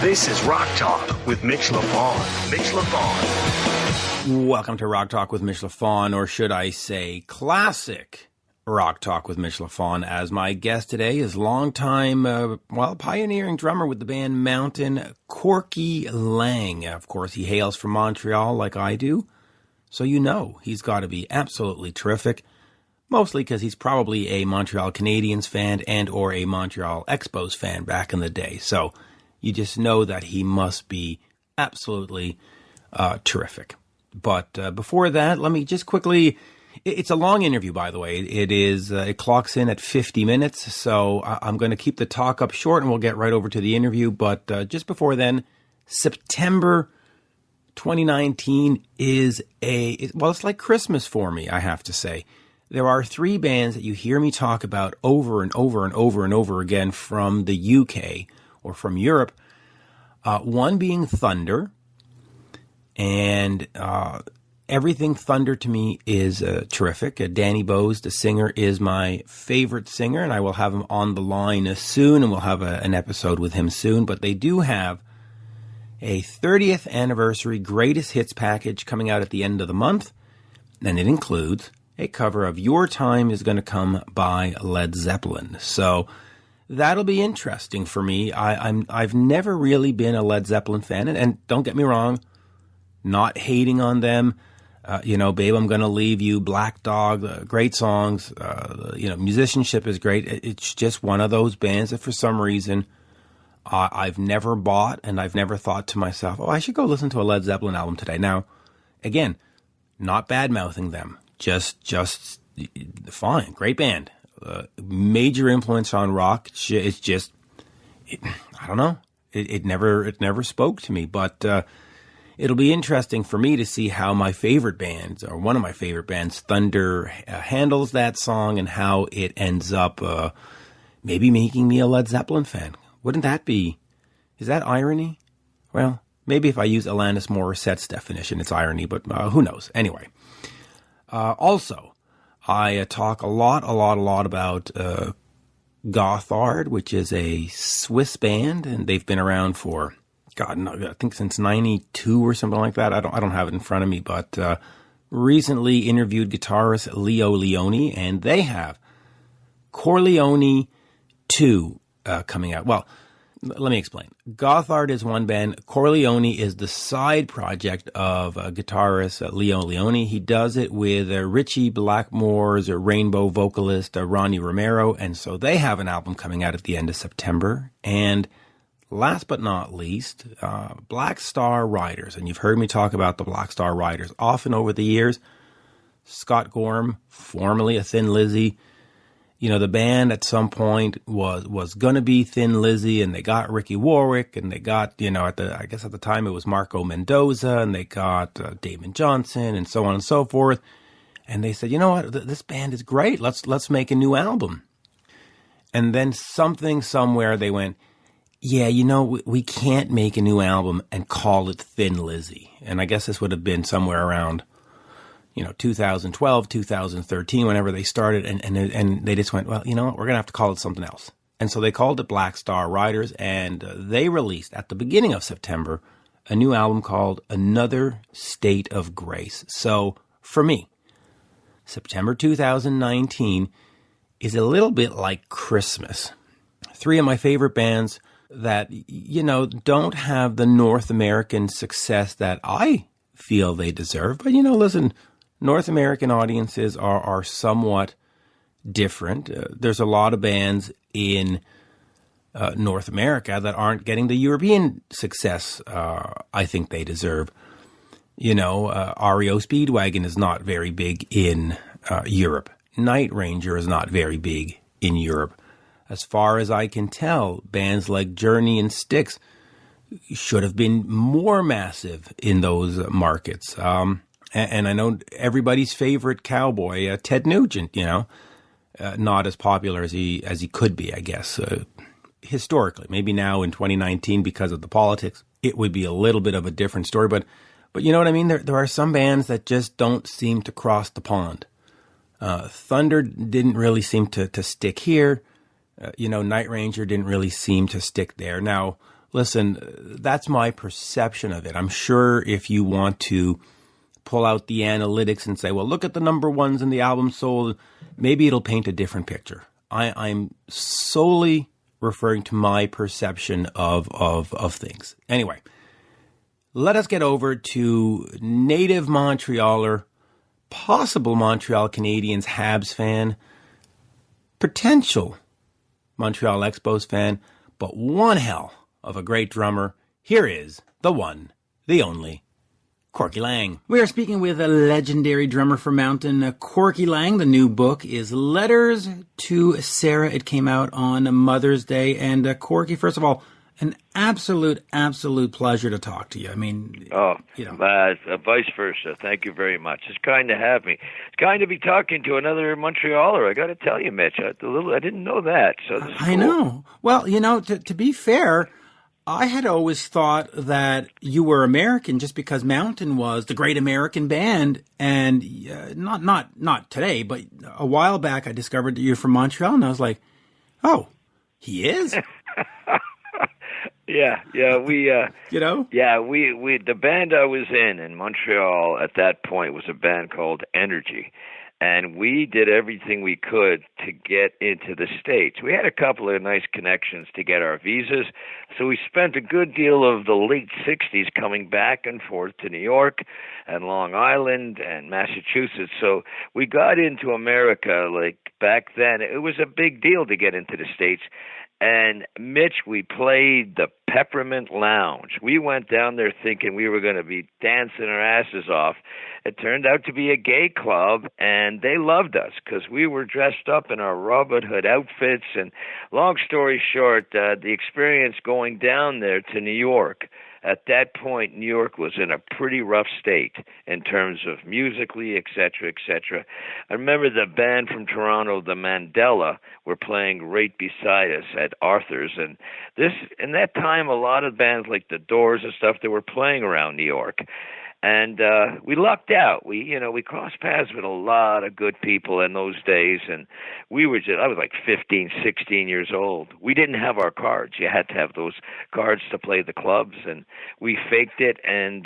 This is Rock Talk with Mitch Lafon. Mitch Lafon. Welcome to Rock Talk with Mitch Lafon, or should I say classic Rock Talk with Mitch Lafon. As my guest today is longtime, pioneering drummer with the band Mountain, Corky Laing. Of course, he hails from Montreal like I do, so you know he's got to be absolutely terrific. Mostly because he's probably a Montreal Canadiens fan and or a Montreal Expos fan back in the day. So you just know that he must be absolutely terrific. But before that, let me just quickly... It's a long interview, by the way. It clocks in at 50 minutes, so I'm going to keep the talk up short and we'll get right over to the interview. But just before then, September 2019 is it's like Christmas for me, I have to say. There are three bands that you hear me talk about over and over and over and over again from the UK or from Europe. One being Thunder, and everything Thunder to me is terrific. Danny Bowes, the singer, is my favorite singer, and I will have him on the line soon, and we'll have an episode with him soon. But they do have a 30th anniversary greatest hits package coming out at the end of the month, and it includes a cover of Your Time Is Gonna Come by Led Zeppelin. So that'll be interesting for me. I've never really been a Led Zeppelin fan, and don't get me wrong, not hating on them. Babe, I'm Gonna Leave You, Black Dog, great songs. Musicianship is great. It's just one of those bands that for some reason I've never bought, and I've never thought to myself, I should go listen to a Led Zeppelin album today. Now, again, not bad-mouthing them. Just fine. Great band. Major influence on rock. It's just, I don't know. It never spoke to me, but it'll be interesting for me to see how my favorite bands, or one of my favorite bands, Thunder, handles that song and how it ends up maybe making me a Led Zeppelin fan. Wouldn't that be? Is that irony? Well, maybe if I use Alanis Morissette's definition, it's irony, but who knows? Anyway. Also, I talk a lot about Gothard, which is a Swiss band, and they've been around for, I think since 92 or something like that. I don't have it in front of me, but recently interviewed guitarist Leo Leone, and they have Corleone 2 coming out. Well, let me explain. Gothard is one band. Corleone is the side project of guitarist Leo Leone. He does it with Richie Blackmore's rainbow vocalist Ronnie Romero, and so they have an album coming out at the end of September. And last but not least, Black Star Riders. And you've heard me talk about the Black Star Riders often over the years. Scott Gorham, formerly a Thin Lizzy. The band at some point was going to be Thin Lizzy, and they got Ricky Warwick, and they got, at the time it was Marco Mendoza, and they got Damon Johnson, and so on and so forth. And they said, you know what, this band is great. Let's make a new album. And then somewhere they went, yeah, we can't make a new album and call it Thin Lizzy. And I guess this would have been somewhere around 2012, 2013, whenever they started, and they just went, well, we're going to have to call it something else. And so they called it Black Star Riders, and they released at the beginning of September a new album called Another State of Grace. So for me, September 2019 is a little bit like Christmas. Three of my favorite bands that, don't have the North American success that I feel they deserve. But, listen, North American audiences are somewhat different. There's a lot of bands in North America that aren't getting the European success I think they deserve. REO Speedwagon is not very big in Europe. Night Ranger is not very big in Europe. As far as I can tell, bands like Journey and Styx should have been more massive in those markets. And I know everybody's favorite cowboy, Ted Nugent, not as popular as he could be, I guess, historically. Maybe now in 2019, because of the politics, it would be a little bit of a different story. But you know what I mean? There are some bands that just don't seem to cross the pond. Thunder didn't really seem to stick here. Night Ranger didn't really seem to stick there. Now, Listen, that's my perception of it. I'm sure if you want to pull out the analytics and say, well, look at the number ones in the album sold, maybe it'll paint a different picture. I'm solely referring to my perception of things. Anyway, let us get over to native Montrealer, possible Montreal Canadiens Habs fan, potential Montreal Expos fan, but one hell of a great drummer. Here is the one, the only, Corky Laing. We are speaking with a legendary drummer for Mountain, Corky Laing. The new book is Letters to Sarah. It came out on Mother's Day. And Corky, first of all, an absolute pleasure to talk to you. I mean, vice versa. Thank you very much. It's kind to have me. It's kind to be talking to another Montrealer. I got to tell you, Mitch, I didn't know that. So this is cool. I know. Well, to be fair, I had always thought that you were American just because Mountain was the great American band, and not today, but a while back I discovered that you're from Montreal, and I was like, oh, he is? Yeah, we the band I was in Montreal at that point was a band called Energy. And we did everything we could to get into the States. We had a couple of nice connections to get our visas, so we spent a good deal of the late 60s coming back and forth to New York and Long Island and Massachusetts. So we got into America, like back then. It was a big deal to get into the States. And Mitch, we played the Peppermint Lounge. We went down there thinking we were going to be dancing our asses off. It turned out to be a gay club, and they loved us because we were dressed up in our Robin Hood outfits. And long story short, the experience going down there to New York, at that point, New York was in a pretty rough state in terms of musically, et cetera, et cetera. I remember the band from Toronto, the Mandela, were playing right beside us at Arthur's. And in that time, a lot of bands like The Doors and stuff, they were playing around New York. And we lucked out. We crossed paths with a lot of good people in those days, and I was like 15, 16 years old. We didn't have our cards. You had to have those cards to play the clubs, and we faked it. And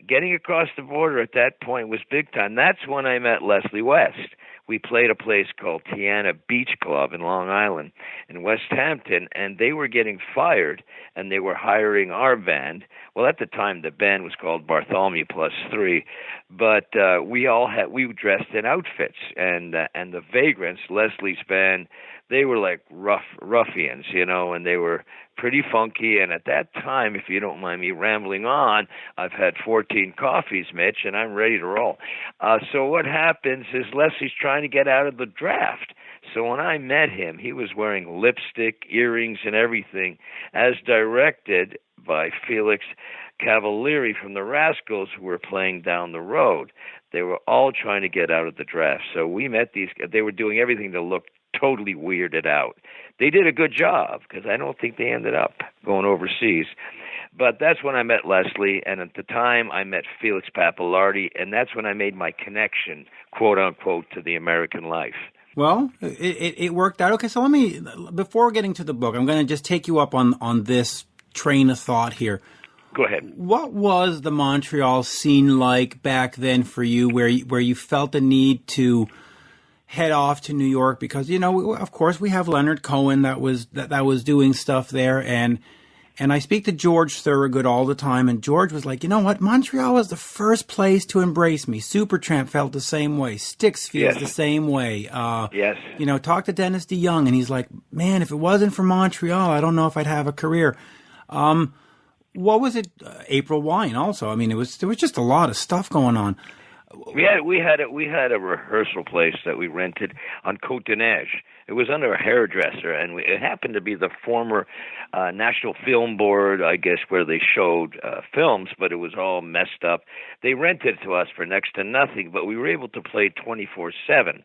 getting across the border at that point was big time. That's when I met Leslie West. We played a place called Tiana Beach Club in Long Island in West Hampton, and they were getting fired, and they were hiring our band. Well, at the time, the band was called Bartholomew Plus Three, but we dressed in outfits, and the Vagrants, Leslie's band, they were like ruffians, and they were pretty funky. And at that time, if you don't mind me rambling on, I've had 14 coffees, Mitch, and I'm ready to roll. So what happens is Leslie's trying to get out of the draft. So when I met him, he was wearing lipstick, earrings, and everything, as directed by Felix Cavalieri from the Rascals, who were playing down the road. They were all trying to get out of the draft. So we met these. They were doing everything to look totally weirded out. They did a good job because I don't think they ended up going overseas. But that's when I met Leslie, and at the time I met Felix Pappalardi, and that's when I made my connection, quote unquote, to the American life. Well, it worked out. Okay, so before getting to the book, I'm going to just take you up on this train of thought here. Go ahead. What was the Montreal scene like back then for you, where you felt the need to head off to New York? Because, of course, we have Leonard Cohen that was doing stuff there, and I speak to George Thorogood all the time, and George was like, you know what, Montreal was the first place to embrace me. Supertramp felt the same way. Styx feels the same way. Yes. Talk to Dennis DeYoung, and he's like, man, if it wasn't for Montreal, I don't know if I'd have a career. What was it? April Wine also. I mean, there was just a lot of stuff going on. We had a rehearsal place that we rented on Côte de Neige. It was under a hairdresser, and it happened to be the former National Film Board, I guess, where they showed films, but it was all messed up. They rented it to us for next to nothing, but we were able to play 24/7.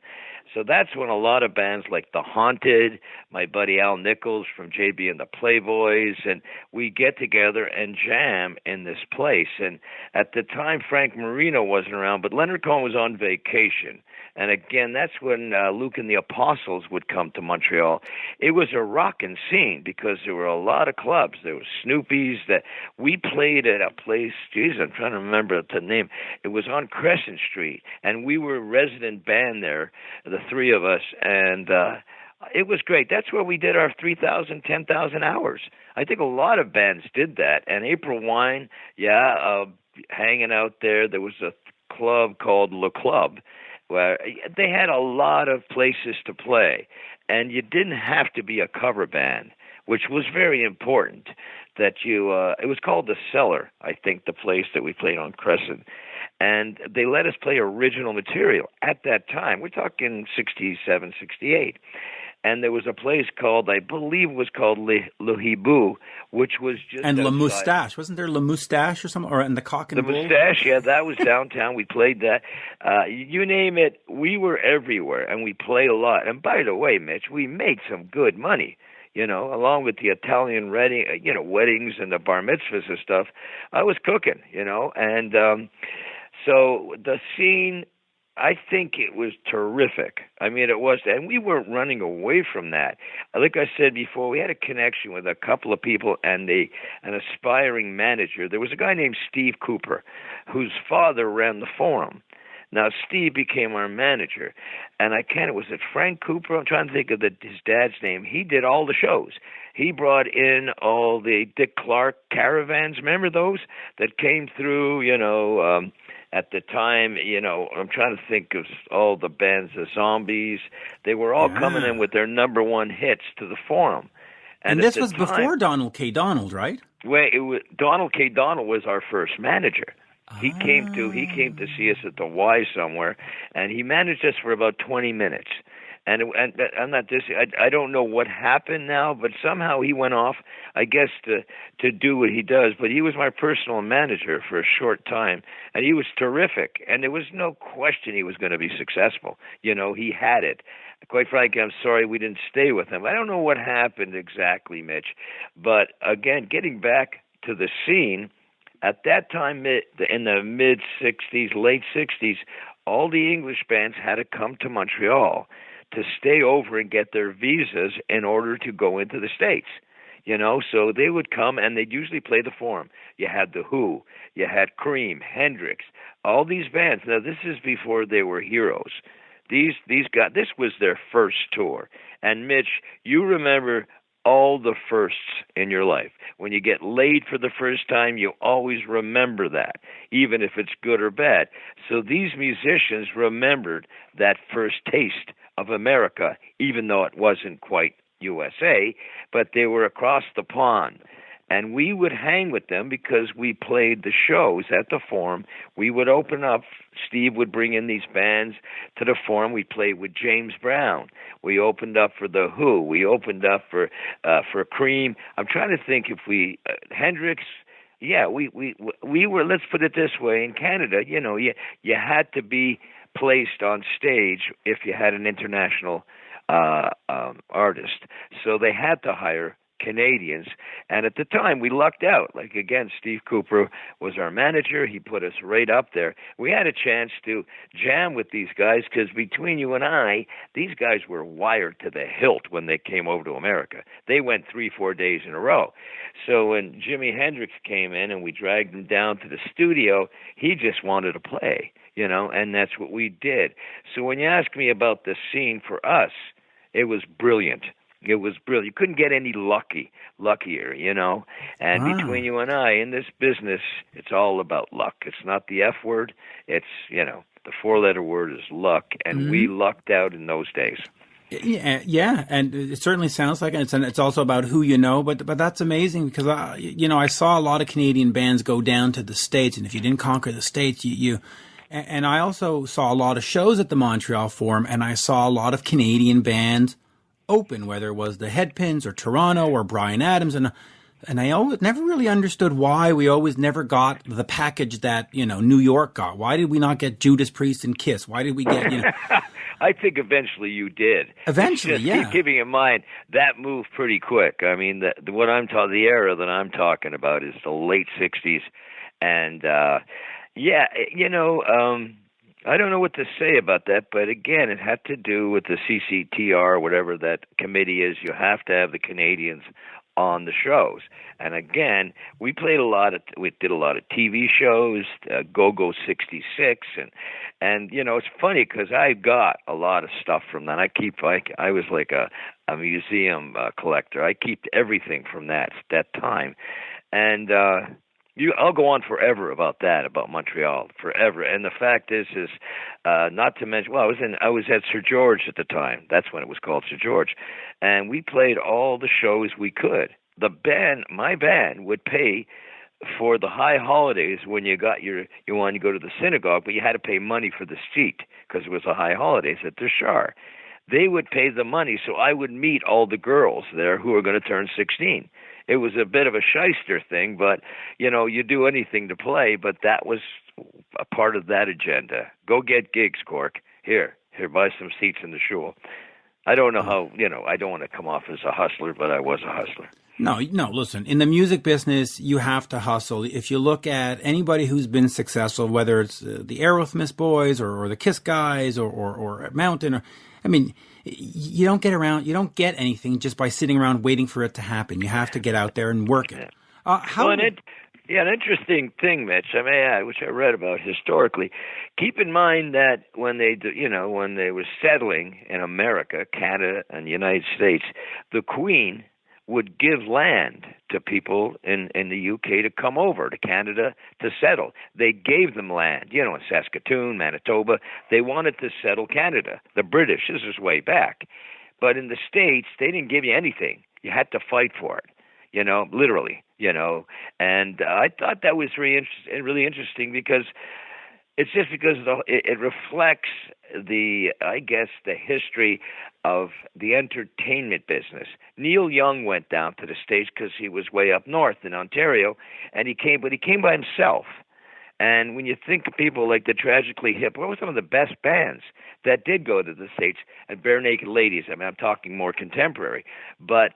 So that's when a lot of bands like The Haunted, my buddy Al Nichols from JB and the Playboys, and we get together and jam in this place. And at the time, Frank Marino wasn't around, but Leonard Cohen was on vacation. And again, that's when Luke and the Apostles would come to Montreal. It was a rockin' scene because there were a lot of clubs. There was Snoopy's. That we played at a place, geez, I'm trying to remember the name. It was on Crescent Street, and we were a resident band there, the three of us, and it was great. That's where we did our 3,000, 10,000 hours. I think a lot of bands did that. And April Wine, hanging out there. There was a club called Le Club, where they had a lot of places to play, and you didn't have to be a cover band, which was very important. That it was called The Cellar, I think, the place that we played on Crescent, and they let us play original material at that time. We're talking 67, 68. And there was a place called, I believe it was called Le Hibou, which was just And outside. La Moustache. Wasn't there La Moustache or something? Or in the Cock and The Bull? Moustache, yeah, that was downtown. We played that. You name it, we were everywhere, and we played a lot. And by the way, Mitch, we made some good money, along with the Italian weddings and the bar mitzvahs and stuff. I was cooking, and so the scene, I think it was terrific. I mean, it was, and we weren't running away from that. Like I said before, we had a connection with a couple of people and an aspiring manager. There was a guy named Steve Cooper, whose father ran the Forum. Now, Steve became our manager, and was it Frank Cooper? I'm trying to think of his dad's name. He did all the shows. He brought in all the Dick Clark caravans. Remember those that came through, at the time, I'm trying to think of all the bands, the Zombies. They were all coming in with their number one hits to the Forum. And this was before Donald K. Donald, right? Donald K. Donald was our first manager. He came to see us at the Y somewhere, and he managed us for about 20 minutes. And I'm not this. I don't know what happened now, but somehow he went off, I guess, to do what he does. But he was my personal manager for a short time, and he was terrific. And there was no question he was going to be successful. He had it. Quite frankly, I'm sorry we didn't stay with him. I don't know what happened exactly, Mitch. But again, getting back to the scene, at that time, in the mid-'60s, late '60s, all the English bands had to come to Montreal to stay over and get their visas in order to go into the States. So they would come, and they'd usually play the Forum. You had The Who, you had Cream, Hendrix, all these bands. Now, this is before they were heroes. These guys, this was their first tour. And Mitch, you remember all the firsts in your life. When you get laid for the first time, you always remember that, even if it's good or bad. So these musicians remembered that first taste of America, even though it wasn't quite USA, but they were across the pond. And we would hang with them because we played the shows at the Forum. We would open up. Steve would bring in these bands to the Forum. We played with James Brown. We opened up for The Who. We opened up for Cream. I'm trying to think if Hendrix. Yeah, we were. Let's put it this way: in Canada, you had to be placed on stage if you had an international artist. So they had to hire Canadians, and at the time we lucked out. Like, again, Steve Cooper was our manager. He put us right up there. We had a chance to jam with these guys because between you and I, these guys were wired to the hilt when they came over to America. They went 3-4 days in a row. So when Jimi Hendrix came in and we dragged him down to the studio, he just wanted to play, and that's what we did. So when you ask me about the scene for us, it was brilliant. It was brilliant. You couldn't get any luckier, And between you and I, in this business, it's all about luck. It's not the F word. It's, the 4-letter word is luck. And we lucked out in those days. Yeah, and it certainly sounds like it. And it's also about who you know. But that's amazing because, I saw a lot of Canadian bands go down to the States. And if you didn't conquer the States, and I also saw a lot of shows at the Montreal Forum. And I saw a lot of Canadian bands open, whether it was the Headpins or Toronto or Bryan Adams, and I always never really understood why we always never got the package that New York got. Why did we not get Judas Priest and Kiss? Why did we get I think eventually you did. Eventually, just yeah. Keep keeping in mind that moved pretty quick. I mean, the era that I'm talking about is the late '60s, and I don't know what to say about that, but again, it had to do with the CCTR, whatever that committee is. You have to have the Canadians on the shows. And again, we did a lot of TV shows, Go-Go 66, and it's funny because I got a lot of stuff from that. I was like a museum collector. I keep everything from that time, and I'll go on forever about Montreal, forever. And the fact is not to mention, well, I was at Sir George at the time. That's when it was called Sir George, and we played all the shows we could. My band would pay for the high holidays when you wanted to go to the synagogue, but you had to pay money for the seat because it was the high holidays at the Shar. They would pay the money, so I would meet all the girls there who were going to turn 16. It was a bit of a shyster thing, but, you do anything to play, but that was a part of that agenda. Go get gigs, Cork. Here, buy some seats in the shul. I don't know how, I don't want to come off as a hustler, but I was a hustler. No, listen, in the music business, you have to hustle. If you look at anybody who's been successful, whether it's the Aerosmith boys or the Kiss guys or Mountain, you don't get anything just by sitting around waiting for it to happen. You have to get out there and work it. An interesting thing, Mitch, I may add, which I read about historically. Keep in mind that when they were settling in America, Canada, and the United States, the Queen would give land to people in the UK to come over to Canada to settle. They gave them land, in Saskatoon, Manitoba. They wanted to settle Canada. The British, this is way back. But in the States, they didn't give you anything. You had to fight for it, literally, And I thought that was really interesting because it's just because it reflects the history of the entertainment business. Neil Young went down to the States because he was way up north in Ontario, and he came by himself. And when you think of people like the Tragically Hip, what were some of the best bands that did go to the States? And Bare Naked Ladies. I'm talking more contemporary, but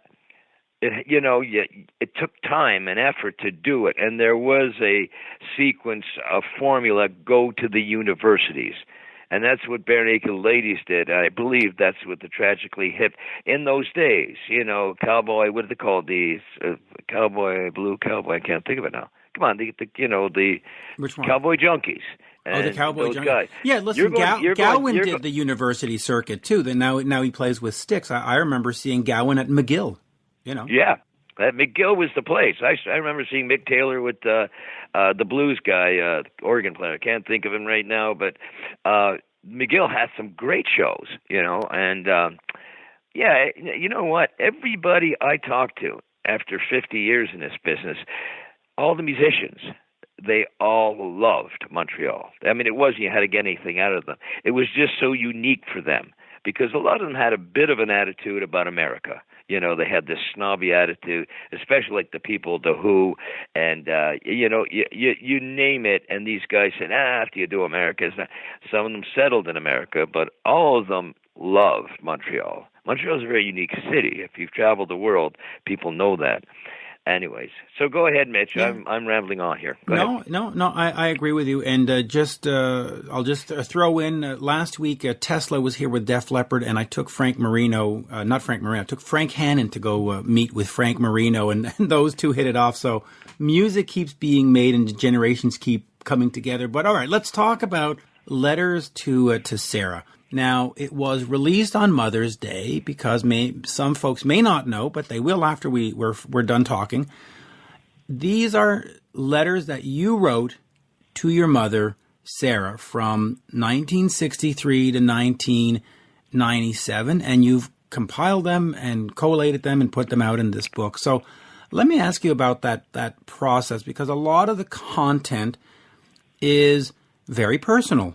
it took time and effort to do it, and there was a sequence, a formula, go to the universities. And that's what Bare Naked Ladies did. I believe that's what the Tragically Hip in those days, cowboy, what did they call these? Blue Cowboy, I can't think of it now. Come on, Which one? Cowboy Junkies. The Cowboy Junkies. Guys. Yeah, listen, Gowan did the university circuit too. Then now he plays with Styx. I remember seeing Gowan at McGill. Yeah, that McGill was the place. I remember seeing Mick Taylor with the blues guy, the organ player. I can't think of him right now, but McGill had some great shows, and you know what? Everybody I talked to after 50 years in this business, all the musicians, they all loved Montreal. It wasn't you had to get anything out of them. It was just so unique for them because a lot of them had a bit of an attitude about America. They had this snobby attitude, especially like the people, The Who, and, you name it, and these guys said, after you do America. Some of them settled in America, but all of them loved Montreal. Montreal is a very unique city. If you've traveled the world, people know that. Anyways, so go ahead, Mitch. Yeah. I'm rambling on here. Go ahead. No. I agree with you. And I'll just throw in. Last week, Tesla was here with Def Leppard, and I took Frank Marino. I took Frank Hannon to go meet with Frank Marino, and those two hit it off. So music keeps being made, and generations keep coming together. But all right, let's talk about Letters to Sarah. Now, it was released on Mother's Day because some folks may not know, but they will after we're done talking. These are letters that you wrote to your mother, Sarah, from 1963 to 1997, and you've compiled them and collated them and put them out in this book. So let me ask you about that process, because a lot of the content is very personal.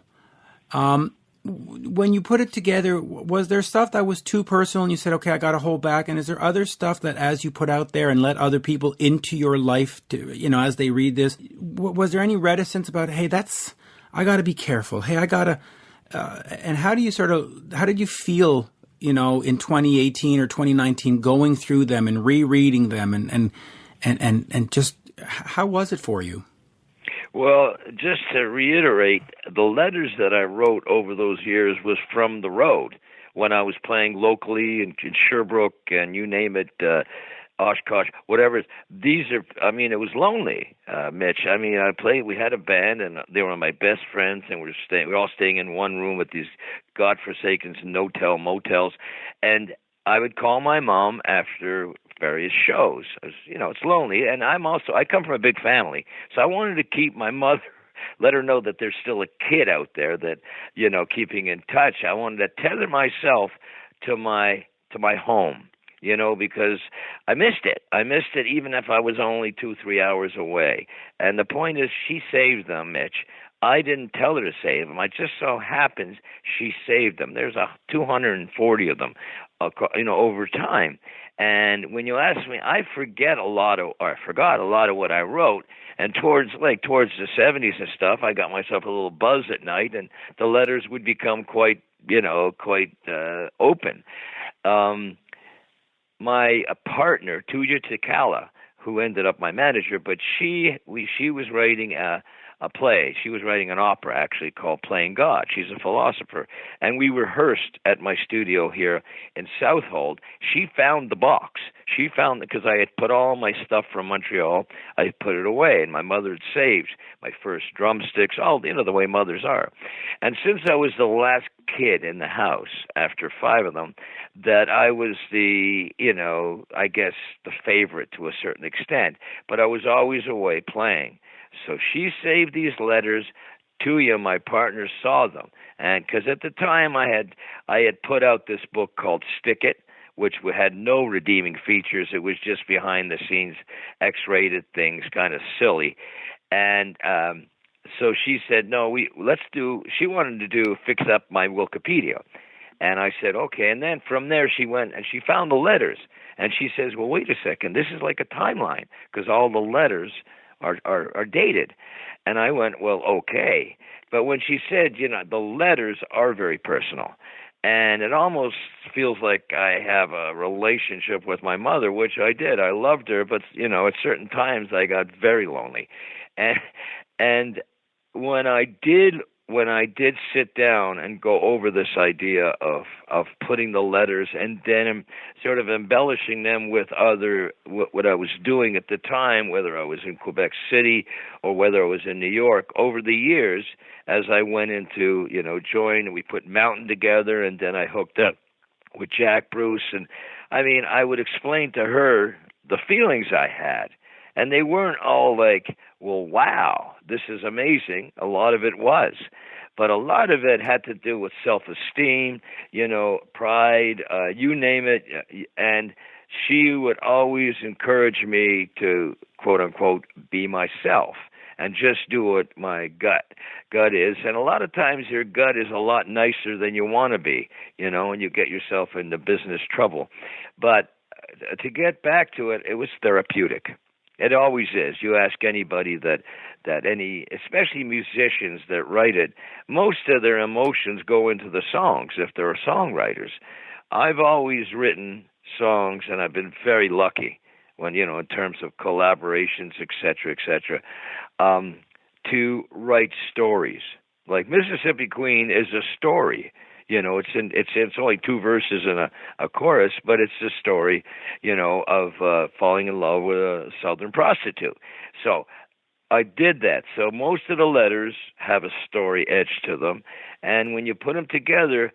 When you put it together, was there stuff that was too personal and you said, okay, I got to hold back? And is there other stuff that as you put out there and let other people into your life, as they read this, was there any reticence about, hey, I got to be careful. Hey, I got to, And how did you feel, in 2018 or 2019, going through them and rereading them and just how was it for you? Well, just to reiterate, the letters that I wrote over those years was from the road when I was playing locally in Sherbrooke and you name it, Oshkosh, whatever. These are, it was lonely, Mitch. We had a band and they were my best friends and we were all staying in one room at these godforsaken no-tell motels. And I would call my mom after various shows. It's lonely. And I come from a big family. So I wanted to keep my mother, let her know that there's still a kid out there that, keeping in touch. I wanted to tether myself to my home, because I missed it. I missed it even if I was only 2-3 hours away. And the point is, she saved them, Mitch. I didn't tell her to save them. It just so happens she saved them. There's 240 of them, over time. And when you ask me, I forgot a lot of what I wrote. And towards the 70s and stuff, I got myself a little buzz at night, and the letters would become quite open. My partner, Tuja Tikala, who ended up my manager, but she was writing a play. She was writing an opera, actually, called Playing God. She's a philosopher. And we rehearsed at my studio here in Southold. She found the box. She found it because I had put all my stuff from Montreal. I had put it away, and my mother had saved my first drumsticks, all, the way mothers are. And since I was the last kid in the house, after 5 of them, that I was the favorite to a certain extent. But I was always away playing. So she saved these letters. Tuya, my partner, saw them, and because at the time I had put out this book called Stick It, which had no redeeming features. It was just behind the scenes, X-rated things, kind of silly, and so she said, no, she wanted to fix up my Wikipedia, and I said okay, and then from there she went and she found the letters, and she says, well, wait a second, this is like a timeline because all the letters are dated. And I went, well, okay. But when she said, the letters are very personal, and it almost feels like I have a relationship with my mother, which I did. I loved her, but, at certain times I got very lonely. And when I did sit down and go over this idea of putting the letters and then sort of embellishing them with what I was doing at the time, whether I was in Quebec City or whether I was in New York, over the years, as I went into, join, and we put Mountain together, and then I hooked up with Jack Bruce. And I would explain to her the feelings I had. And they weren't all like, well, wow, this is amazing. A lot of it was. But a lot of it had to do with self-esteem, pride, you name it. And she would always encourage me to, quote unquote, be myself and just do what my gut is. And a lot of times your gut is a lot nicer than you want to be, and you get yourself into business trouble. But to get back to it, it was therapeutic. It always is. You ask anybody especially musicians that write it, most of their emotions go into the songs if they're songwriters. I've always written songs, and I've been very lucky when, in terms of collaborations, et cetera, to write stories. Like Mississippi Queen is a story. It's only 2 verses and a chorus, but it's the story, of falling in love with a Southern prostitute. So I did that. So most of the letters have a story edge to them, and when you put them together,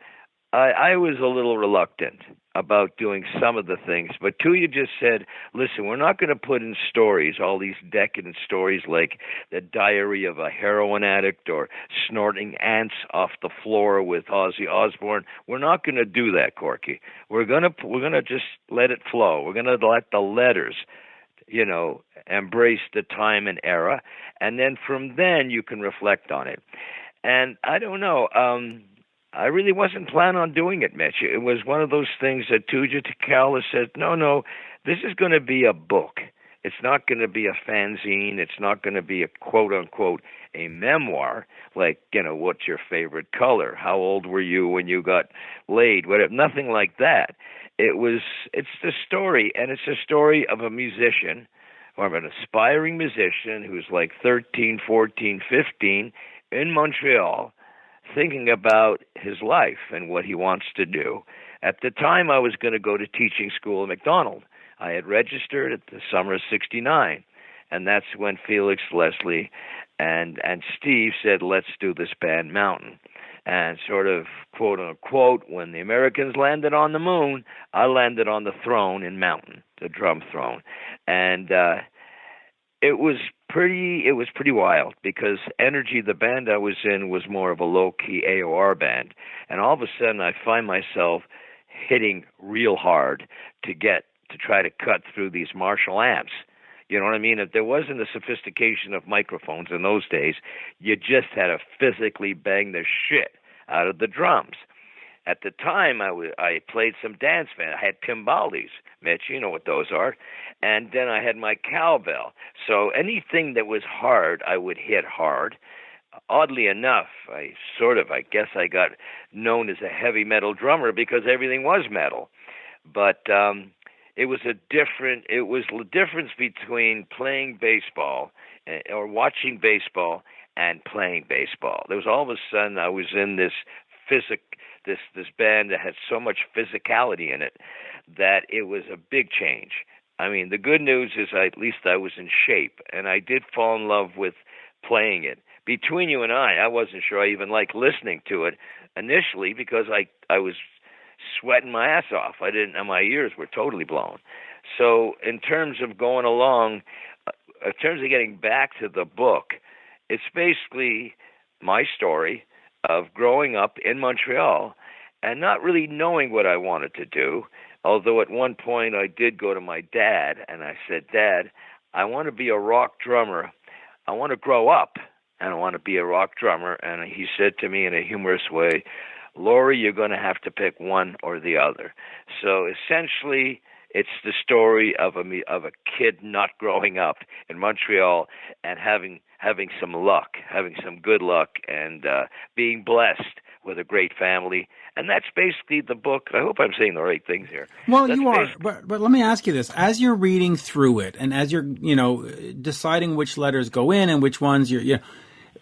I was a little reluctant about doing some of the things, but Tuya just said, listen, we're not going to put in stories, all these decadent stories like the diary of a heroin addict or snorting ants off the floor with Ozzy Osbourne. We're not going to do that, Corky. We're going to just let it flow. We're going to let the letters, embrace the time and era, and then from then you can reflect on it. And I don't know, I really wasn't planning on doing it, Mitch. It was one of those things that Tuja Tikala said, no, this is going to be a book. It's not going to be a fanzine. It's not going to be a quote-unquote a memoir, like, what's your favorite color? How old were you when you got laid? Whatever. Nothing like that. It's the story, and it's a story of a musician, or of an aspiring musician who's like 13, 14, 15 in Montreal, thinking about his life and what he wants to do. At the time, I was going to go to teaching school at McDonald. I had registered at the summer of '69, and that's when Felix, Leslie, and Steve said, let's do this band Mountain. And sort of, quote unquote, when the Americans landed on the moon, I landed on the throne in Mountain, the drum throne. And it was pretty wild, because Energy, the band I was in, was more of a low-key AOR band. And all of a sudden, I find myself hitting real hard to try to cut through these Marshall amps. You know what I mean? If there wasn't the sophistication of microphones in those days, you just had to physically bang the shit out of the drums. At the time, I played some dance band. I had timbales, Mitch, you know what those are. And then I had my cowbell. So anything that was hard, I would hit hard. Oddly enough, I guess I got known as a heavy metal drummer because everything was metal. But it was the difference between playing baseball or watching baseball and playing baseball. There was all of a sudden I was in this band that had so much physicality in it that it was a big change. I mean, the good news is at least I was in shape, and I did fall in love with playing it. Between you and I wasn't sure I even liked listening to it initially, because I was sweating my ass off. My ears were totally blown. So in terms of going along, in terms of getting back to the book, it's basically my story of growing up in Montreal and not really knowing what I wanted to do. Although at one point I did go to my dad and I said, Dad, I want to be a rock drummer. I want to grow up and I want to be a rock drummer. And he said to me in a humorous way, Laurie, you're going to have to pick one or the other. So essentially, it's the story of a kid not growing up in Montreal and having some luck, having some good luck, and being blessed with a great family. And that's basically the book. I hope I'm saying the right things here. Well, you are. But let me ask you this. As you're reading through it and as you're, deciding which letters go in and which ones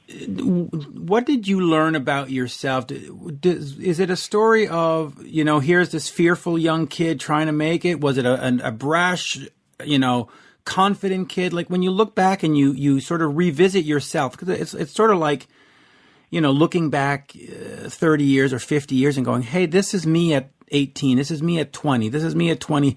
what did you learn about yourself? Is it a story of, here's this fearful young kid trying to make it? Was it a brash, confident kid? Like when you look back and you sort of revisit yourself, because it's sort of like, looking back 30 years or 50 years and going, hey, this is me at 18. This is me at 20. This is me at 20.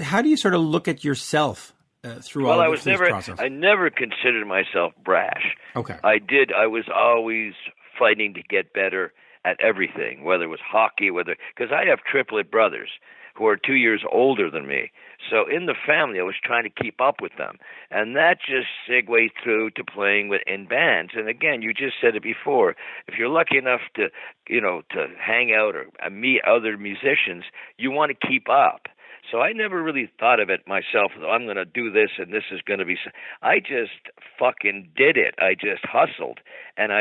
How do you sort of look at yourself through all of this process? I never considered myself brash. Okay. I was always fighting to get better at everything, whether it was hockey, because I have triplet brothers who are 2 years older than me. So in the family, I was trying to keep up with them. And that just segued through to playing in bands. And again, you just said it before, if you're lucky enough to hang out or meet other musicians, you want to keep up. So I never really thought of it myself, I'm going to do this and this is going to be... I just fucking did it. I just hustled. And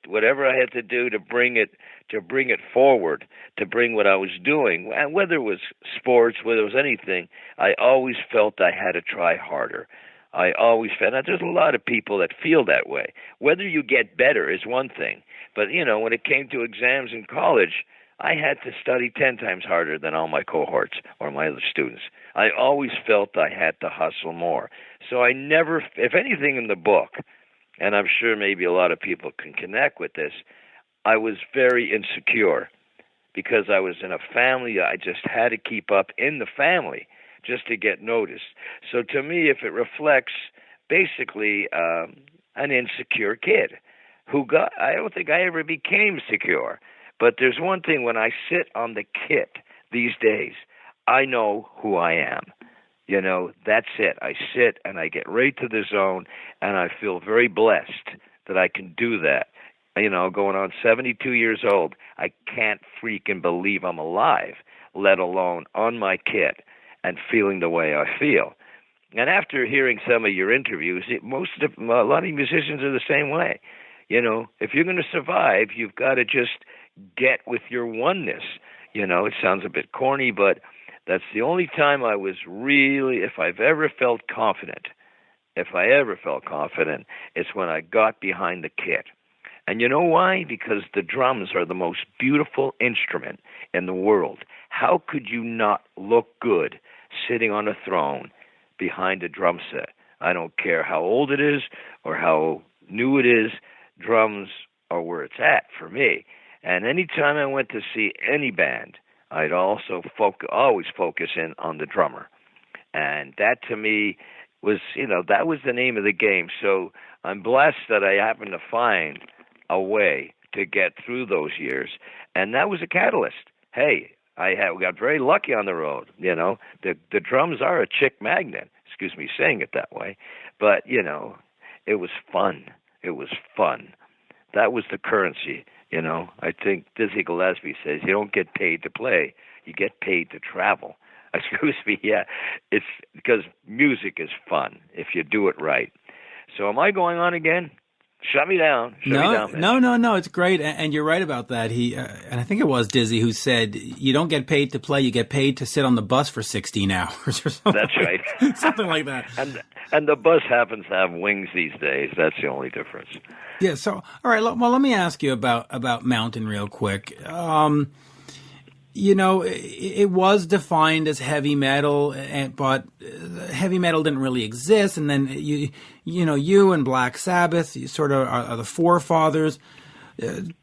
whatever I had to do to bring it forward, to bring what I was doing, and whether it was sports, whether it was anything, I always felt I had to try harder. I always felt... Now, there's a lot of people that feel that way. Whether you get better is one thing. But, when it came to exams in college, I had to study 10 times harder than all my cohorts or my other students. I always felt I had to hustle more. So I never, if anything in the book, and I'm sure maybe a lot of people can connect with this, I was very insecure because I was in a family. I just had to keep up in the family just to get noticed. So to me, if it reflects basically an insecure kid I don't think I ever became secure. But there's one thing, when I sit on the kit these days, I know who I am. That's it. I sit and I get right to the zone, and I feel very blessed that I can do that. Going on 72 years old, I can't freaking believe I'm alive, let alone on my kit and feeling the way I feel. And after hearing some of your interviews, a lot of musicians are the same way. You know, if you're going to survive, you've got to just get with your oneness. You know, it sounds a bit corny, but that's the only time I was really, if I've ever felt confident, it's when I got behind the kit. And you know why? Because the drums are the most beautiful instrument in the world. How could you not look good sitting on a throne behind a drum set? I don't care how old it is or how new it is, drums are where it's at for me. And anytime I went to see any band, I'd also always focus in on the drummer. And that to me was, that was the name of the game. So I'm blessed that I happened to find a way to get through those years. And that was a catalyst. Hey, we got very lucky on the road. The drums are a chick magnet. Excuse me saying it that way. But, it was fun. It was fun. That was the currency. I think Dizzy Gillespie says you don't get paid to play, you get paid to travel. Excuse me, yeah. It's because music is fun if you do it right. So am I going on again? Shut me down. No. It's great, and you're right about that. And I think it was Dizzy who said, "You don't get paid to play; you get paid to sit on the bus for 16 hours or something." That's right, something like that. And the bus happens to have wings these days. That's the only difference. Yeah. So, all right. Well, let me ask you about Mountain real quick. It was defined as heavy metal, but heavy metal didn't really exist. And then you and Black Sabbath, you sort of are the forefathers.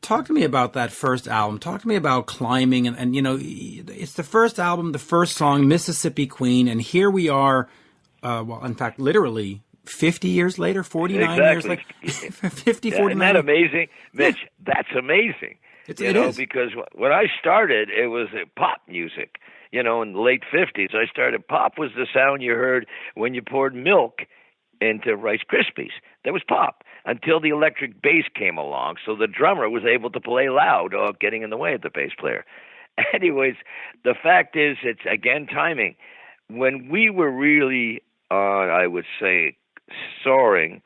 Talk to me about that first album. Talk to me about Climbing, and it's the first album, the first song, Mississippi Queen, and here we are. In fact, literally 50 years later, 49 years later, 50, 49. Isn't that amazing, Mitch? That's amazing. It is. Because when I started, it was pop music. In the late 50s, I started. Pop was the sound you heard when you poured milk into Rice Krispies. That was pop until the electric bass came along, so the drummer was able to play loud, getting in the way of the bass player. Anyways, the fact is, it's, again, timing. When we were really on, I would say, soaring,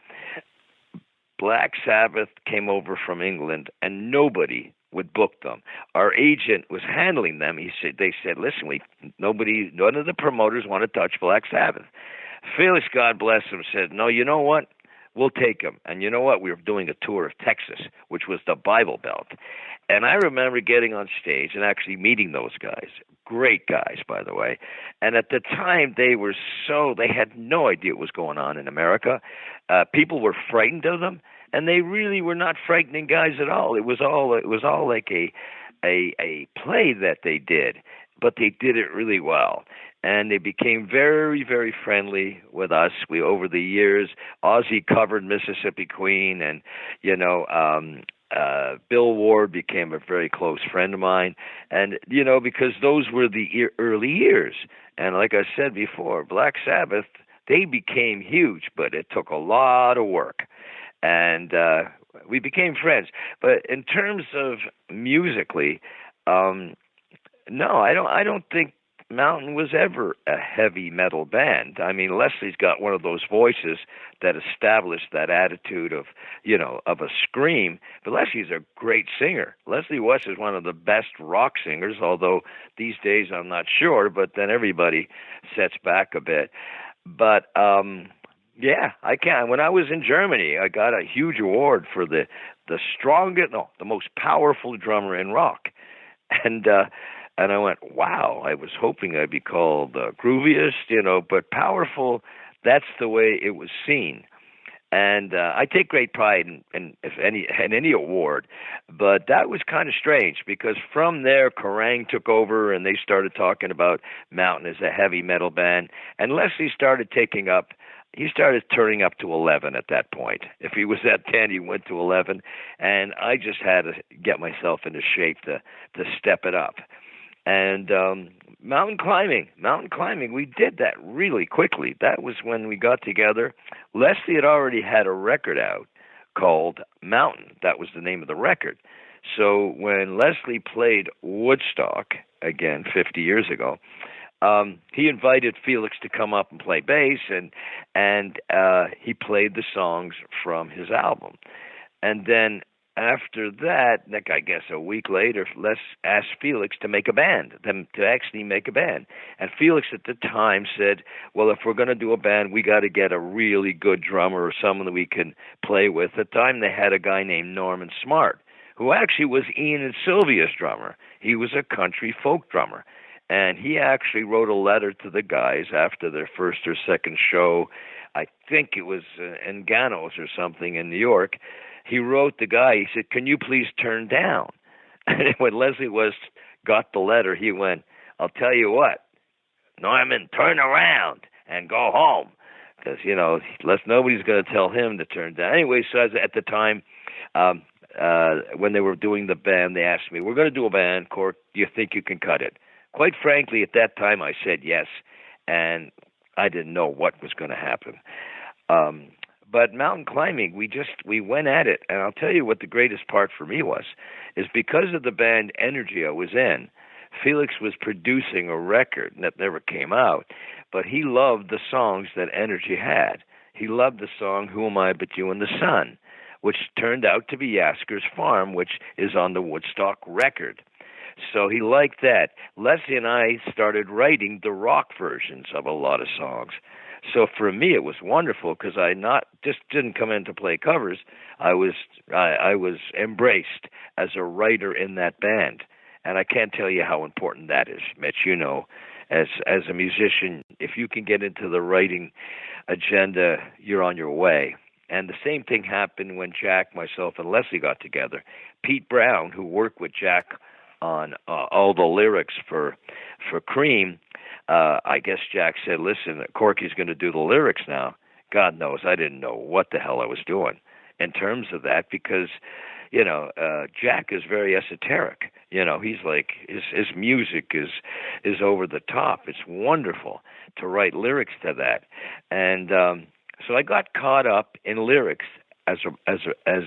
Black Sabbath came over from England, and nobody would book them. Our agent was handling them. They said, listen, none of the promoters want to touch Black Sabbath. Felix, God bless him, said, no, you know what? We'll take them. And you know what? We were doing a tour of Texas, which was the Bible Belt. And I remember getting on stage and actually meeting those guys. Great guys, by the way. And at the time, they had no idea what was going on in America. People were frightened of them. And they really were not frightening guys at all. It was all like a play that they did, but they did it really well. And they became very, very friendly with us. Over the years, Ozzy covered Mississippi Queen, and Bill Ward became a very close friend of mine. And because those were the early years. And like I said before, Black Sabbath, they became huge, but it took a lot of work. And we became friends. But in terms of musically, no, I don't think Mountain was ever a heavy metal band. I mean, Leslie's got one of those voices that established that attitude of a scream. But Leslie's a great singer. Leslie West is one of the best rock singers, although these days I'm not sure, but then everybody sets back a bit. But yeah, I can. When I was in Germany, I got a huge award for the most powerful drummer in rock. And I went, wow, I was hoping I'd be called grooviest, but powerful, that's the way it was seen. And I take great pride in any award, but that was kind of strange because from there, Kerrang took over and they started talking about Mountain as a heavy metal band, and Leslie started turning up to 11 at that point. If he was at 10, he went to 11, and I just had to get myself into shape to step it up. And mountain climbing, we did that really quickly. That was when we got together. Leslie had already had a record out called Mountain. That was the name of the record. So when Leslie played Woodstock, again, 50 years ago, he invited Felix to come up and play bass, and he played the songs from his album. And then after that, like I guess a week later, Les asked Felix to make a band, to actually make a band. And Felix at the time said, well, if we're going to do a band, we got to get a really good drummer or someone that we can play with. At the time, they had a guy named Norman Smart, who actually was Ian and Sylvia's drummer. He was a country folk drummer. And he actually wrote a letter to the guys after their first or second show. I think it was in Ganos or something in New York. He wrote the guy, he said, can you please turn down? And when Leslie got the letter, he went, I'll tell you what, Norman, turn around and go home. Because, nobody's going to tell him to turn down. Anyway, so at the time, when they were doing the band, they asked me, we're going to do a band, Cork, do you think you can cut it? Quite frankly, at that time, I said yes, and I didn't know what was going to happen. But mountain climbing, we went at it, and I'll tell you what the greatest part for me is because of the band Energy I was in, Felix was producing a record that never came out, but he loved the songs that Energy had. He loved the song Who Am I But You and the Sun, which turned out to be Yasker's Farm, which is on the Woodstock record. So he liked that. Leslie and I started writing the rock versions of a lot of songs. So for me, it was wonderful because I just didn't come in to play covers. I was embraced as a writer in that band, and I can't tell you how important that is, Mitch. As a musician, if you can get into the writing agenda, you're on your way. And the same thing happened when Jack, myself, and Leslie got together. Pete Brown, who worked with Jack on all the lyrics for Cream. I guess Jack said, listen, Corky's going to do the lyrics now. God knows I didn't know what the hell I was doing in terms of that because, Jack is very esoteric. He's like, his music is over the top. It's wonderful to write lyrics to that. And so I got caught up in lyrics as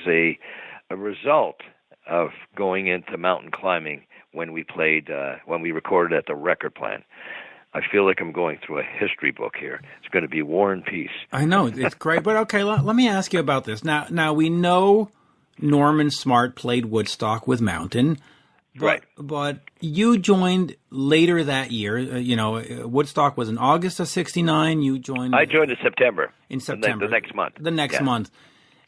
a result of going into mountain climbing when we recorded at the Record Plant. I feel like I'm going through a history book here. It's going to be War and Peace. I know, it's great. But okay, let me ask you about this. Now we know Norman Smart played Woodstock with Mountain. Right. But you joined later that year. Woodstock was in August of '69. You joined. I joined in September. In September. The next month. The next month.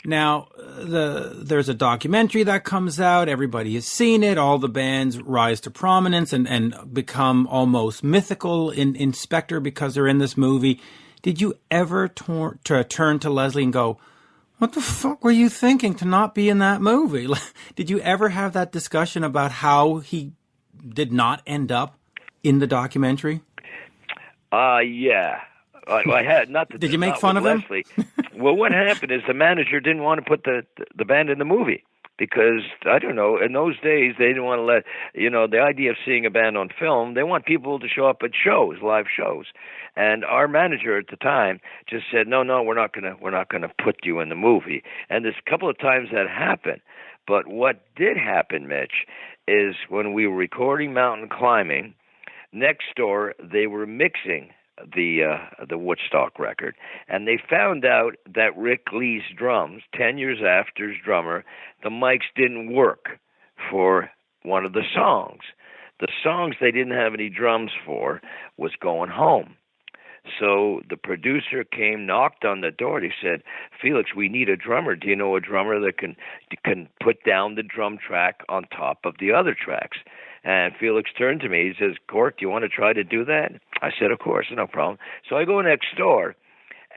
Now, there's a documentary that comes out. Everybody has seen it. All the bands rise to prominence and become almost mythical in Spectre because they're in this movie. Did you ever turn to Leslie and go, what the fuck were you thinking to not be in that movie? Did you ever have that discussion about how he did not end up in the documentary? Yeah. I had not. Did you make fun of Leslie. him? Well, what happened is the manager didn't want to put the band in the movie because I don't know. In those days, they didn't want to let the idea of seeing a band on film. They want people to show up at shows, live shows, and our manager at the time just said, "No, we're not gonna put you in the movie." And there's a couple of times that happened. But what did happen, Mitch, is when we were recording Mountain Climbing, next door they were mixing the Woodstock record, and they found out that Rick Lee's drums, 10 years after his drummer, the mics didn't work for one of the songs. The songs they didn't have any drums for was Going Home. So the producer came, knocked on the door, and he said, Felix, we need a drummer. Do you know a drummer that can put down the drum track on top of the other tracks? And Felix turned to me. He says, Cork, do you want to try to do that? I said, of course, no problem. So I go next door,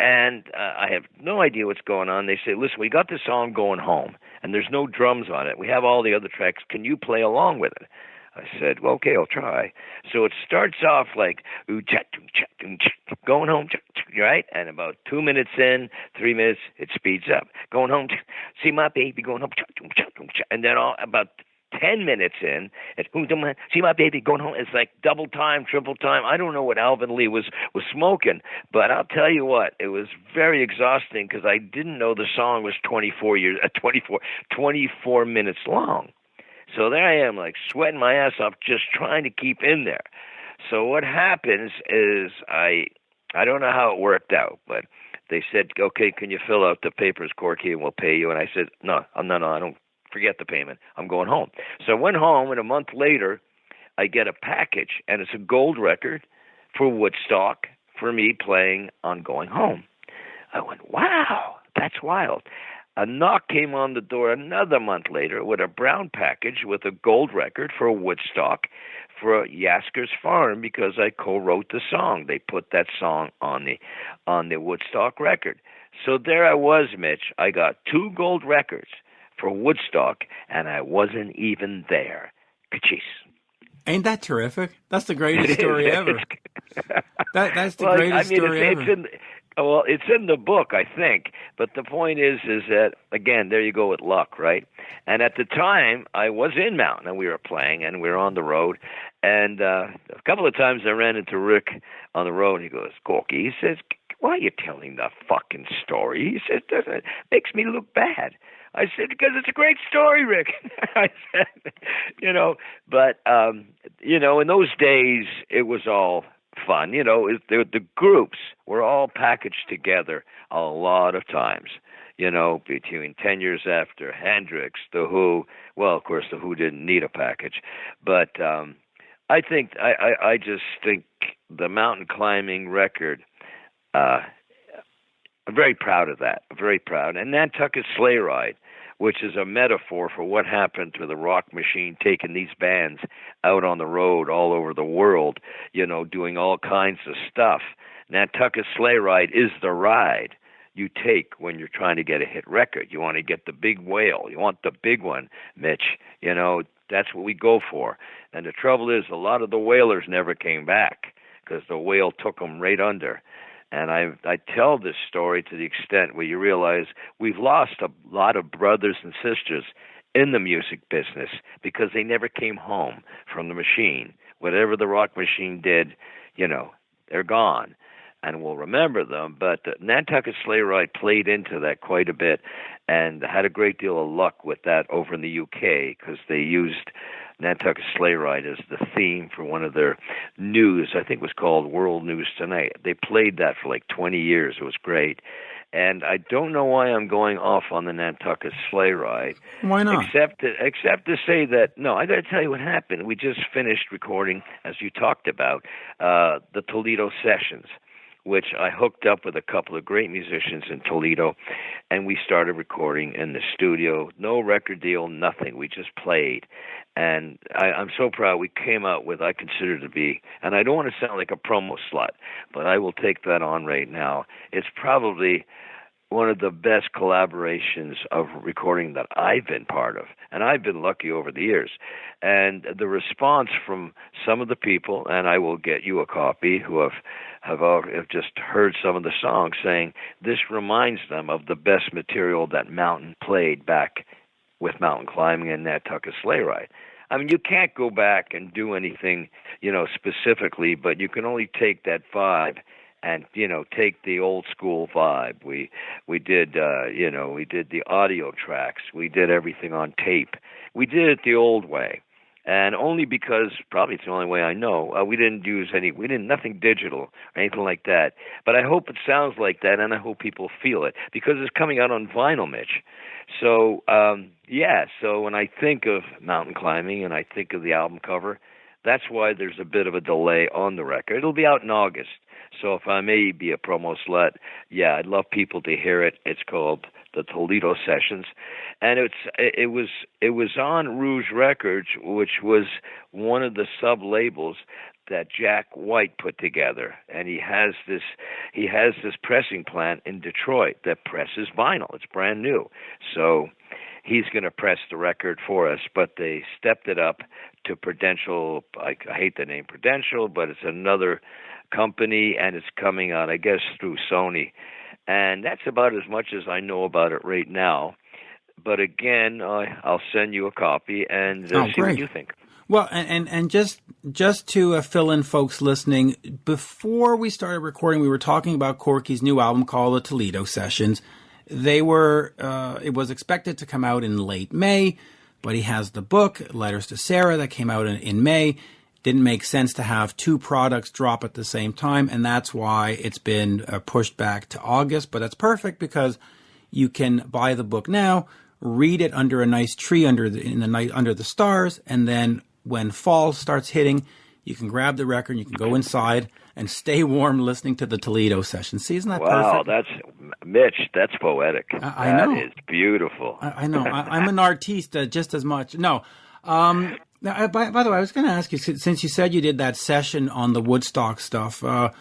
and I have no idea what's going on. They say, listen, we got the song Going Home, and there's no drums on it. We have all the other tracks. Can you play along with it? I said, well, okay, I'll try. So it starts off like, going home, right? And about 2 minutes in, 3 minutes, it speeds up. Going home, see my baby going home. And then about 10 minutes in, see my baby going home. It's like double time, triple time. I don't know what Alvin Lee was smoking, but I'll tell you what, it was very exhausting because I didn't know the song was 24 minutes long. So there I am, like sweating my ass off, just trying to keep in there. So what happens is I don't know how it worked out, but they said, okay, can you fill out the papers, Corky, and we'll pay you? And I said, no, I don't forget the payment. I'm going home. So I went home, and a month later, I get a package, and it's a gold record for Woodstock for me playing on Going Home. I went, wow, that's wild. A knock came on the door another month later with a brown package with a gold record for Woodstock for Yasker's Farm because I co-wrote the song. They put that song on the Woodstock record. So there I was, Mitch. I got 2 gold records for Woodstock, and I wasn't even there. Ka-cheese. Ain't that terrific? That's the greatest story ever. That's the greatest story ever. Well, it's in the book, I think. But the point is that, again, there you go with luck, right? And at the time, I was in Mountain, and we were playing, and we were on the road. And a couple of times I ran into Rick on the road. He goes, Corky, he says, why are you telling the fucking story? He says, it makes me look bad. I said, because it's a great story, Rick. I said, but, in those days, it was all fun. The groups were all packaged together a lot of times, between 10 years after Hendrix, The Who. Well, of course, The Who didn't need a package. But I just think the mountain climbing record, I'm very proud of that. Very proud. And Nantucket Sleigh Ride, which is a metaphor for what happened to the rock machine, taking these bands out on the road all over the world, doing all kinds of stuff. Nantucket Sleigh Ride is the ride you take when you're trying to get a hit record. You want to get the big whale. You want the big one, Mitch. That's what we go for. And the trouble is, a lot of the whalers never came back because the whale took them right under. And I tell this story to the extent where you realize we've lost a lot of brothers and sisters in the music business because they never came home from the machine. Whatever the rock machine did, they're gone. And we'll remember them. But Nantucket Sleigh Ride played into that quite a bit and had a great deal of luck with that over in the UK because they used Nantucket Sleigh Ride as the theme for one of their news. I think it was called World News Tonight. They played that for like 20 years. It was great. And I don't know why I'm going off on the Nantucket Sleigh Ride. Why not? Except to say that, no, I got to tell you what happened. We just finished recording, as you talked about, the Toledo Sessions, which I hooked up with a couple of great musicians in Toledo, and we started recording in the studio. No record deal, nothing. We just played. And I'm so proud we came out with, I consider to be, and I don't want to sound like a promo slut, but I will take that on right now. It's probably one of the best collaborations of recording that I've been part of, and I've been lucky over the years. And the response from some of the people, and I will get you a copy, who have just heard some of the songs, saying this reminds them of the best material that Mountain played back with mountain climbing and Nantucket Sleigh Ride. I mean, you can't go back and do anything, specifically, but you can only take that vibe and, take the old school vibe. We did the audio tracks. We did everything on tape. We did it the old way. And only because, probably it's the only way I know, we didn't nothing digital or anything like that. But I hope it sounds like that, and I hope people feel it, because it's coming out on vinyl, Mitch. So, so when I think of mountain climbing and I think of the album cover, that's why there's a bit of a delay on the record. It'll be out in August. So if I may be a promo slut, I'd love people to hear it. It's called the Toledo Sessions, and it was on Rouge Records, which was one of the sub labels that Jack White put together, and he has this pressing plant in Detroit that presses vinyl. It's brand new, so he's going to press the record for us. But they stepped it up to Prudential. I hate the name Prudential, but it's another company, and it's coming out, I guess, through Sony. And that's about as much as I know about it right now. But again, I'll send you a copy and see what you think. Well, and just to fill in folks listening, before we started recording, we were talking about Corky's new album called the Toledo Sessions. It was expected to come out in late May, but he has the book, Letters to Sarah, that came out in May. didn't make sense to have two products drop at the same time, and that's why it's been pushed back to August. But that's perfect because you can buy the book now, read it under a nice tree under the stars, and then when fall starts hitting, you can grab the record, you can go inside and stay warm listening to the Toledo Sessions. See, isn't that perfect? Wow, that's Mitch. That's poetic. I know. That is beautiful. I know. I'm an artiste just as much. No. Now, by the way, I was going to ask you, since you said you did that session on the Woodstock stuff, at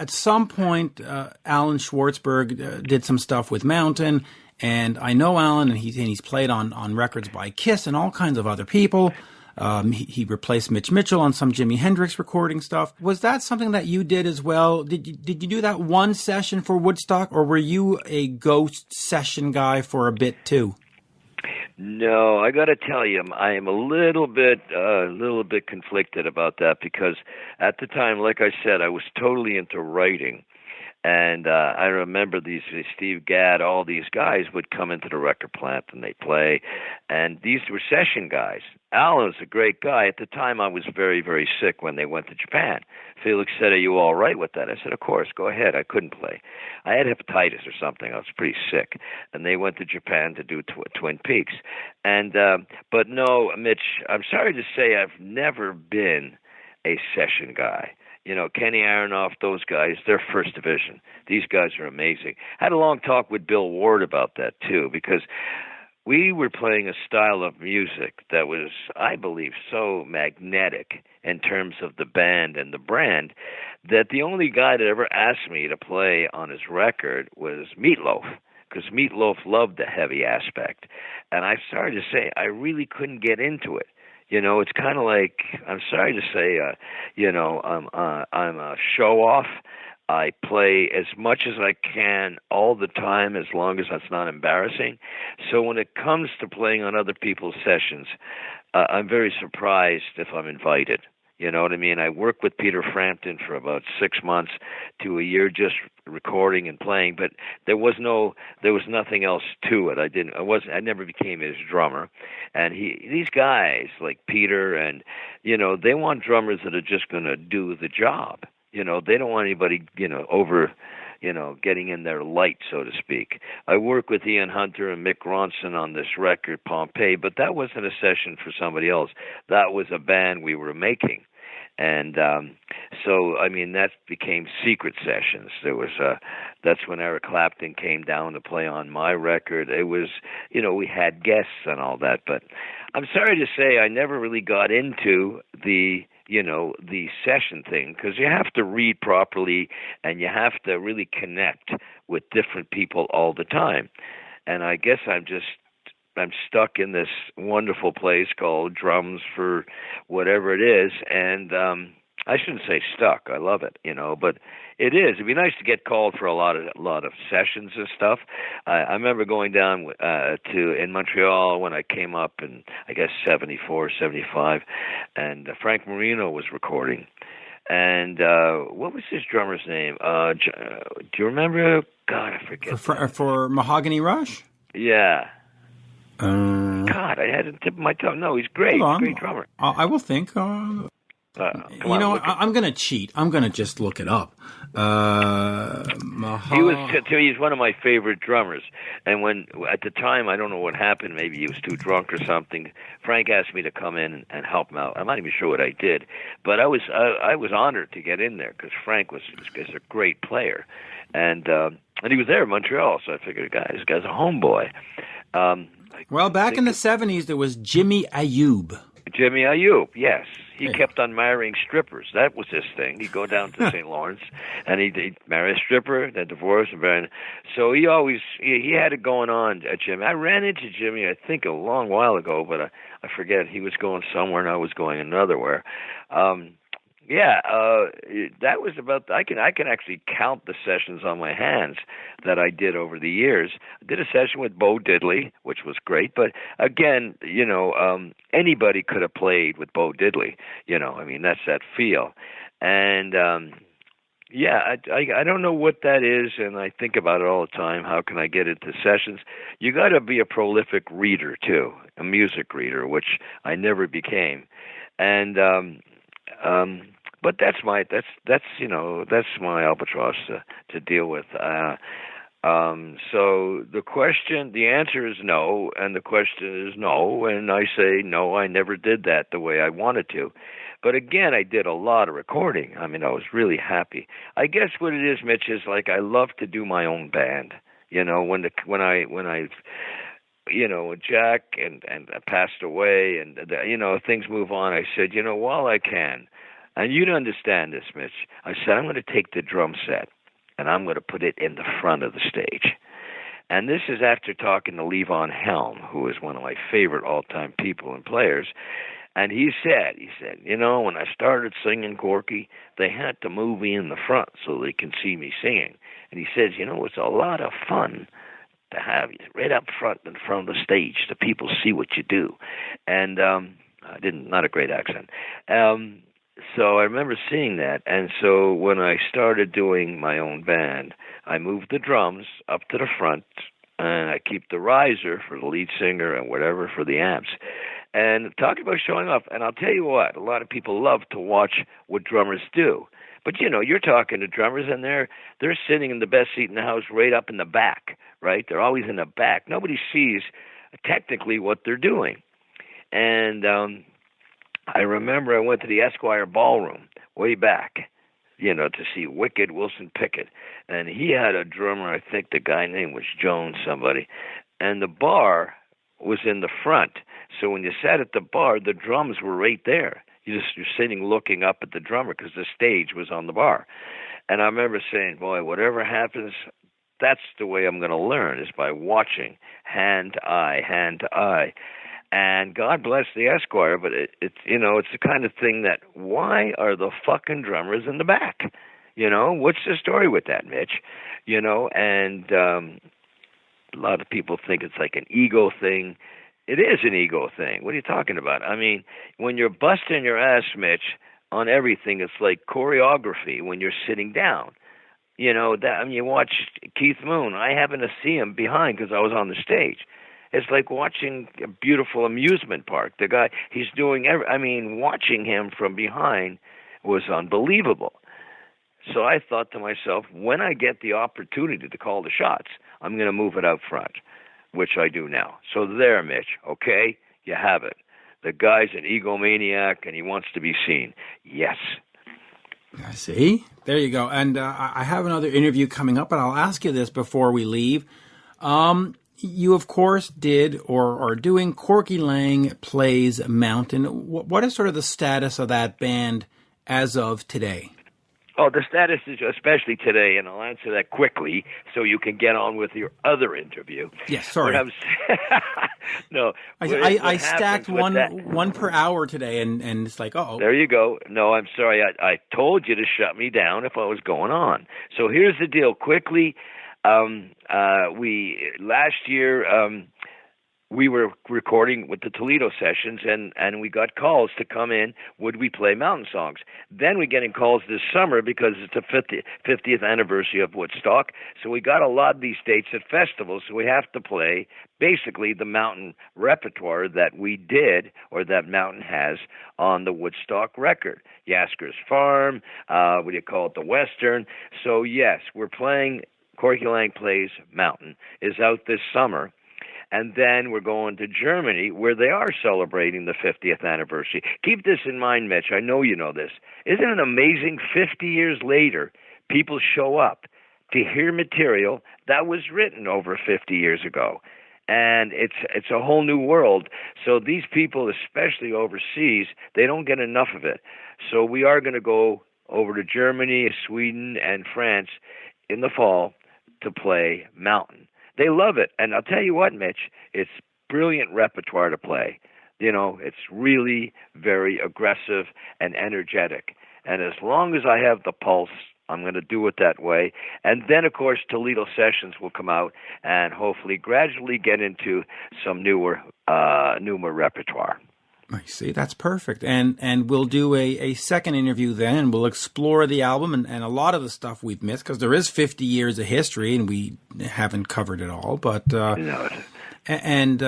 some point, Alan Schwartzberg did some stuff with Mountain, and I know Alan, and he's played on records by Kiss and all kinds of other people. He replaced Mitch Mitchell on some Jimi Hendrix recording stuff. Was that something that you did as well? Did you do that one session for Woodstock, or were you a ghost session guy for a bit too? No, I got to tell you, I am a little bit conflicted about that because at the time, like I said, I was totally into writing. And I remember these Steve Gadd, all these guys would come into the record plant and they'd play. And these were session guys. Alan was a great guy. At the time, I was very, very sick when they went to Japan. Felix said, "Are you all right with that?" I said, "Of course, go ahead." I couldn't play. I had hepatitis or something. I was pretty sick. And they went to Japan to do Twin Peaks. And but no, Mitch, I'm sorry to say I've never been a session guy. Kenny Aronoff, those guys, they're first division. These guys are amazing. I had a long talk with Bill Ward about that, too, because we were playing a style of music that was, I believe, so magnetic in terms of the band and the brand that the only guy that ever asked me to play on his record was Meatloaf, because Meatloaf loved the heavy aspect. And I started to say I really couldn't get into it. It's kind of like, I'm sorry to say, I'm a show-off. I play as much as I can all the time, as long as that's not embarrassing. So when it comes to playing on other people's sessions, I'm very surprised if I'm invited. You know what I mean? I worked with Peter Frampton for about 6 months to a year just recording and playing, but there was nothing else to it. I never became his drummer. And these guys like Peter and, they want drummers that are just going to do the job. They don't want anybody, over, getting in their light, so to speak. I work with Ian Hunter and Mick Ronson on this record, Pompeii, but that wasn't a session for somebody else. That was a band we were making. And that became secret sessions. That's when Eric Clapton came down to play on my record. It was, we had guests and all that. But I'm sorry to say I never really got into the session thing, because you have to read properly and you have to really connect with different people all the time. And I guess I'm stuck in this wonderful place called Drums for whatever it is. And I shouldn't say stuck. I love it, but it is. It'd be nice to get called for a lot of sessions and stuff. I remember going down in Montreal when I came up in, I guess, 74, 75, and Frank Marino was recording. And what was his drummer's name? Do you remember? God, I forget. For Mahogany Rush? Yeah. God, I had a tip of my tongue. No, he's great. Great drummer. I will think. I'm going to cheat. I'm going to just look it up. He's one of my favorite drummers. And when at the time, I don't know what happened. Maybe he was too drunk or something. Frank asked me to come in and help him out. I'm not even sure what I did, but I was honored to get in there because Frank is a great player, and he was there in Montreal. So I figured, this guy's a homeboy. Well, back in the 70s, there was Jimmy Ayub. Jimmy Ayub, yes. He kept on marrying strippers. That was his thing. He'd go down to St. Lawrence, and he'd marry a stripper, then divorce, and so he had it going on at Jimmy. I ran into Jimmy, I think, a long while ago, but I forget. He was going somewhere, and I was going anotherwhere. That was about. I can actually count the sessions on my hands that I did over the years. I did a session with Bo Diddley, which was great, but again, anybody could have played with Bo Diddley. That's that feel, and I don't know what that is, and I think about it all the time. How can I get into sessions? You got to be a prolific reader too, a music reader, which I never became. And but that's my albatross to deal with. So the answer is no, and the question is no, and I say no, I never did that the way I wanted to. But again, I did a lot of recording. I mean, I was really happy. I guess what it is, Mitch, is like I love to do my own band. You know, when Jack and passed away, and things move on. I said, while I can, and you'd understand this, Mitch. I said I'm going to take the drum set and I'm going to put it in the front of the stage. And this is after talking to Lafon, who is one of my favorite all-time people and players. And he said, when I started singing Corky, they had to move me in the front so they can see me singing. And he says, it's a lot of fun to have you right up front in front of the stage so people see what you do. And not a great accent. So I remember seeing that. And so when I started doing my own band, I moved the drums up to the front, and I keep the riser for the lead singer and whatever for the amps. And talking about showing off, and I'll tell you what, a lot of people love to watch what drummers do. But, you're talking to drummers, and they're sitting in the best seat in the house right up in the back, right? They're always in the back. Nobody sees technically what they're doing. And I remember I went to the Esquire Ballroom way back, to see Wicked Wilson Pickett. And he had a drummer, I think the guy name was Jones somebody. And the bar was in the front. So when you sat at the bar, the drums were right there. You're sitting looking up at the drummer because the stage was on the bar. And I remember saying, boy, whatever happens, that's the way I'm going to learn, is by watching hand to eye. And God bless the Esquire, but it's the kind of thing that, why are the fucking drummers in the back? What's the story with that, Mitch? And a lot of people think it's like an ego thing. It is an ego thing. What are you talking about? I mean, when you're busting your ass, Mitch, on everything, it's like choreography when you're sitting down. You watch Keith Moon. I happened to see him behind because I was on the stage. It's like watching a beautiful amusement park. The guy, he's doing watching him from behind was unbelievable. So I thought to myself, when I get the opportunity to call the shots, I'm going to move it out front, which I do now. So there, Mitch, okay? You have it. The guy's an egomaniac and he wants to be seen. Yes. See? There you go. And I have another interview coming up, but I'll ask you this before we leave. You, of course, did or are doing Corky Laing Plays Mountain. What is sort of the status of that band as of today? Oh, the status is especially today, and I'll answer that quickly so you can get on with your other interview. Yes, sorry. No, I stacked one per hour today, and it's like, uh-oh. There you go. No, I'm sorry. I told you to shut me down if I was going on. So here's the deal. Quickly, last year we were recording with the Toledo Sessions, and we got calls to come in. Would we play mountain songs? Then we're getting calls this summer because it's the 50th anniversary of Woodstock. So we got a lot of these dates at festivals. So we have to play basically the mountain repertoire that we did, or that Mountain has on the Woodstock record. Yasker's Farm, the Western. So yes, we're playing Corky Laing Plays Mountain is out this summer. And then we're going to Germany, where they are celebrating the 50th anniversary. Keep this in mind, Mitch. I know you know this. Isn't it amazing 50 years later, people show up to hear material that was written over 50 years ago? And it's a whole new world. So these people, especially overseas, they don't get enough of it. So we are going to go over to Germany, Sweden, and France in the fall to play Mountain. They love it. And I'll tell you what, Mitch, it's brilliant repertoire to play. It's really very aggressive and energetic. And as long as I have the pulse, I'm going to do it that way. And then, of course, Toledo Sessions will come out and hopefully gradually get into some newer repertoire. I see. That's perfect. And we'll do a second interview then, and we'll explore the album and a lot of the stuff we've missed, because there is 50 years of history, and we haven't covered it all. But no, And,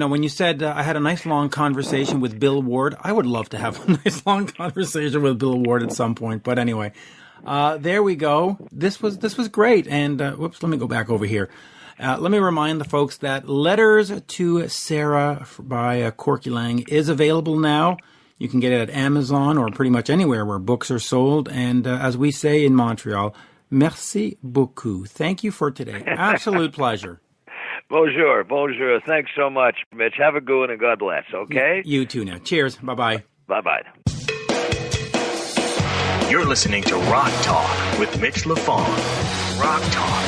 when you said I had a nice long conversation with Bill Ward, I would love to have a nice long conversation with Bill Ward at some point. But anyway, there we go. This was great. And, let me go back over here. Let me remind the folks that Letters to Sarah by Corky Laing is available now. You can get it at Amazon or pretty much anywhere where books are sold. And as we say in Montreal, merci beaucoup. Thank you for today. Absolute pleasure. Bonjour. Thanks so much, Mitch. Have a good one and God bless, okay? You too now. Cheers. Bye-bye. Bye-bye. You're listening to Rock Talk with Mitch Lafon. Rock Talk.